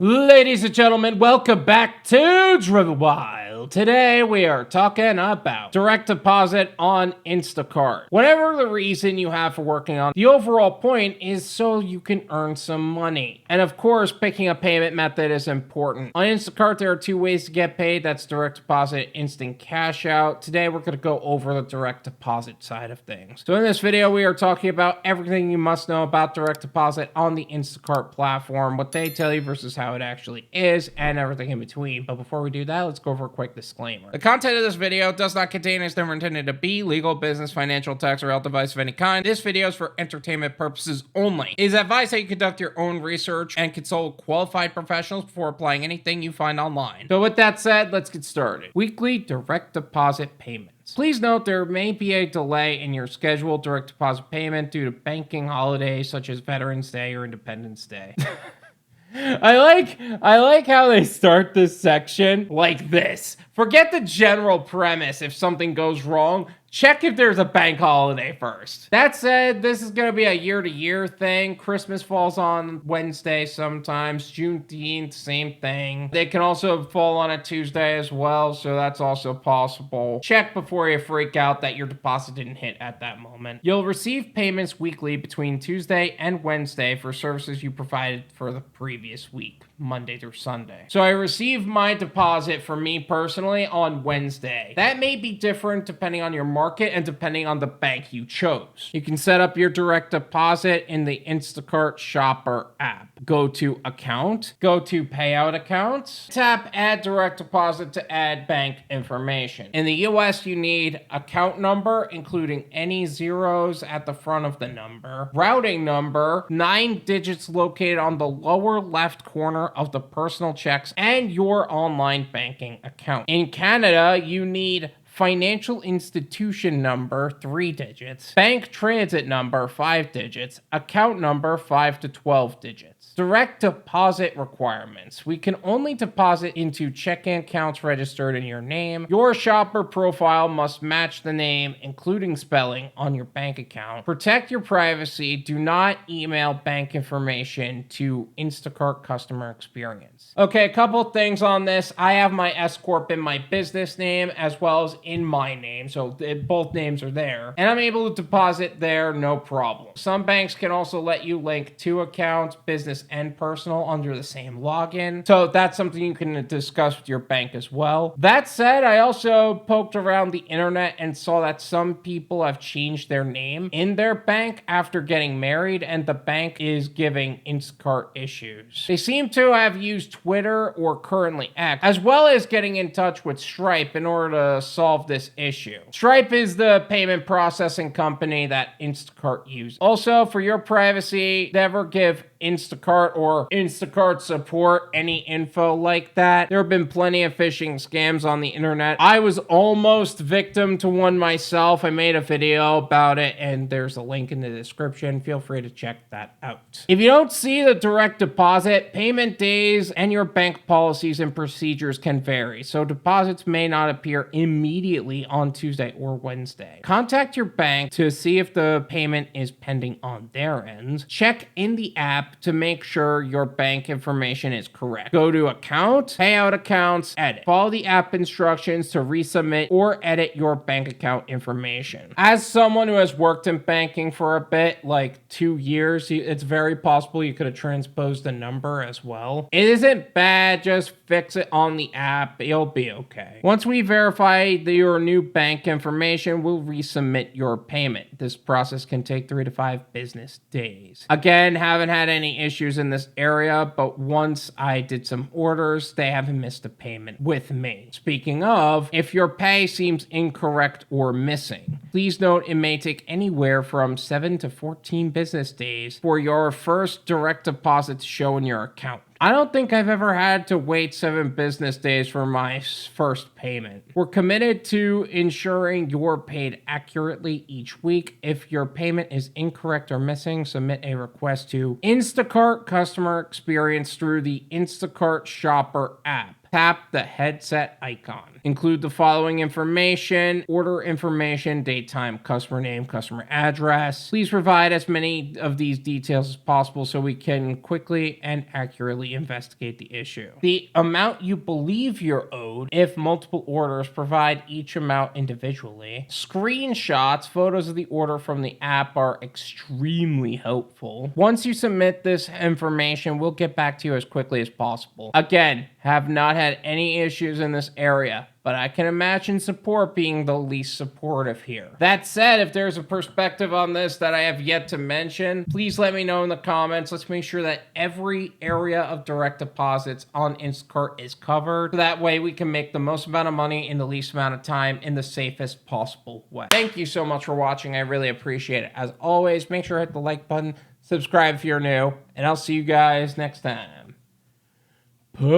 Ladies and gentlemen, welcome back to Driven Wyld. Today we are talking about direct deposit on Instacart. Whatever the reason you have for working on, the overall point is so you can earn some money. And of course, picking a payment method is important. On Instacart, there are two ways to get paid. That's direct deposit, instant cash out. Today we're going to go over the direct deposit side of things. So in this video, we are talking about everything you must know about direct deposit on the Instacart platform, what they tell you versus how it actually is, and everything in between. But before we do that, let's go over a quick disclaimer. The content of this video does not contain, is never intended to be, legal, business, financial, tax, or health advice of any kind. This video is for entertainment purposes only. It is advised that you conduct your own research and consult qualified professionals before applying anything you find online. So with that said, let's get started. Weekly direct deposit payments. Please note there may be a delay in your scheduled direct deposit payment due to banking holidays such as Veterans Day or Independence Day. I like how they start this section like this. Forget the general premise. If something goes wrong, check if there's a bank holiday first. That said, this is going to be a year-to-year thing. Christmas falls on Wednesday sometimes. Juneteenth, same thing. They can also fall on a Tuesday as well, so that's also possible. Check before you freak out that your deposit didn't hit at that moment. You'll receive payments weekly between Tuesday and Wednesday for services you provided for the previous week, Monday through Sunday. So I received my deposit for me personally on Wednesday. That may be different depending on your market and depending on the bank you chose. You can set up your direct deposit in the Instacart Shopper app. Go to Account, go to Payout Accounts, tap Add Direct Deposit to add bank information. In the US, you need account number, including any zeros at the front of the number, routing number, 9 digits located on the lower left corner of the personal checks, and your online banking account. In Canada, you need financial institution number, 3 digits, bank transit number, 5 digits, account number, 5 to 12 digits. Direct deposit requirements. We can only deposit into checking accounts registered in your name. Your shopper profile must match the name, including spelling, on your bank account. Protect your privacy. Do not email bank information to Instacart customer experience. Okay, a couple things on this. I have my S Corp in my business name as well as in my name, so both names are there. And I'm able to deposit there, no problem. Some banks can also let you link 2 accounts, business and personal, under the same login. So that's something you can discuss with your bank as well. That said, I also poked around the internet and saw that some people have changed their name in their bank after getting married, and the bank is giving Instacart issues. They seem to have used Twitter or currently X, as well as getting in touch with Stripe in order to solve this issue. Stripe is the payment processing company that Instacart uses. Also, for your privacy, never give Instacart or Instacart support any info like that. There have been plenty of phishing scams on the internet. I was almost victim to one myself. I made a video about it, and there's a link in the description. Feel free to check that out. If you don't see the direct deposit, payment days and your bank policies and procedures can vary, so deposits may not appear immediately on Tuesday or Wednesday. Contact your bank to see if the payment is pending on their end. Check in the app to make sure your bank information is correct. Go to Account, Payout Accounts, Edit. Follow the app instructions to resubmit or edit your bank account information. As someone who has worked in banking for a bit, like 2 years, it's very possible you could have transposed the number as well. It isn't bad, just fix it on the app. You'll be okay. Once we verify your new bank information, we'll resubmit your payment. This process can take 3 to 5 business days. Again, haven't had any issues in this area, but once I did some orders, they haven't missed a payment with me. Speaking of, if your pay seems incorrect or missing, please note it may take anywhere from 7 to 14 business days for your first direct deposit to show in your account. I don't think I've ever had to wait 7 business days for my first payment. We're committed to ensuring you're paid accurately each week. If your payment is incorrect or missing, submit a request to Instacart Customer Experience through the Instacart Shopper app. tap the headset icon. Include the following information: order information, date, time, customer name, customer address. Please provide as many of these details as possible so we can quickly and accurately investigate the issue. The amount you believe you're owed. If multiple orders, provide each amount individually. Screenshots, photos of the order from the app are extremely helpful. Once you submit this information, we'll get back to you as quickly as possible. Again, have not had any issues in this area, but I can imagine support being the least supportive here. That said, if there's a perspective on this that I have yet to mention, please let me know in the comments. Let's make sure that every area of direct deposits on Instacart is covered. So that way we can make the most amount of money in the least amount of time in the safest possible way. Thank you so much for watching. I really appreciate it. As always, make sure to hit the like button, subscribe if you're new, and I'll see you guys next time. Peace.